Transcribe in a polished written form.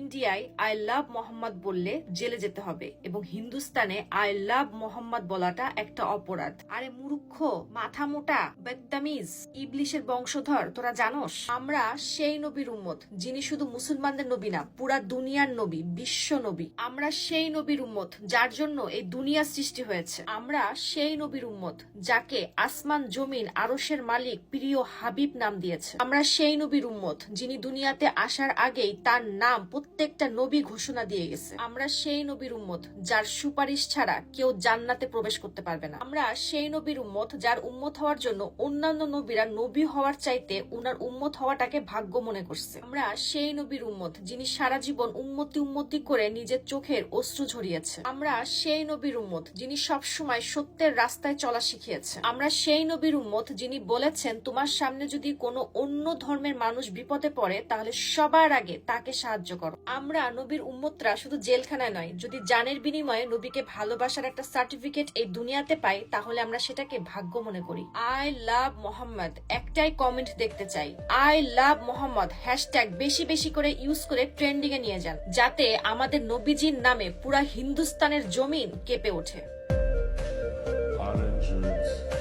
ইন্ডিয়ায় I love Mohammad বললে জেলে যেতে হবে এবং হিন্দুস্তানে আই লাভ মোহাম্মদ বলাটা একটা অপরাধ। আরে মূর্খ, মাথা মোটা, বেত্তামিজ, ইবলিশের বংশধর, তোরা জানোস আমরা সেই নবীর উম্মত যিনি শুধু মুসলমানদের নবী না, পুরা দুনিয়ার নবী, বিশ্ব নবী। আমরা সেই নবীর উম্মত যার জন্য এই দুনিয়া সৃষ্টি হয়েছে। আমরা সেই নবীর উম্মত যাকে আসমান জমিন আরশের মালিক প্রিয় হাবিব নাম দিয়েছে। আমরা সেই নবীর উম্মত যিনি দুনিয়াতে আসার আগেই তার নাম প্রত্যেকটা নবী ঘোষণা দিয়ে গেছে। আমরা সেই নবীর উম্মত যার সুপারিশ ছাড়া কেউ জান্নাতে প্রবেশ করতে পারবে না। আমরা সেই নবীর উম্মত যার উম্মত হওয়ার জন্য অন্যান্য নবীরা নবী হওয়ার চাইতে উনার উম্মত হওয়াটাকে ভাগ্য মনে করছে। আমরা সেই নবীর উম্মত যিনি সারা জীবন উম্মতি করে নিজের চোখের অশ্রু ঝরিয়েছে। আমরা সেই নবীর উম্মত যিনি সবসময় সত্যের রাস্তায় চলা শিখিয়েছে। আমরা সেই নবীর উম্মত যিনি বলেছেন তোমার সামনে যদি কোনো অন্য ধর্মের মানুষ বিপদে পড়ে তাহলে সবার আগে তাকে সাহায্য করো। আমরা নবীর উম্মতরা শুধু জেলখানায় নয়, যদি জানের বিনিময়ে নবীকে ভালোবাসার একটা সার্টিফিকেট এই দুনিয়াতে পাই তাহলে আমরা সেটাকে ভাগ্য মনে করি। আই লাভ মোহাম্মদ একটাই কমেন্ট দেখতে চাই, আই লাভ মোহাম্মদ হ্যাশট্যাগ বেশি বেশি করে ইউজ করে ট্রেন্ডিং এ নিয়ে যান, যাতে আমাদের নবীজির নামে পুরা হিন্দুস্তানের জমিন কেঁপে ওঠে। Orange juice.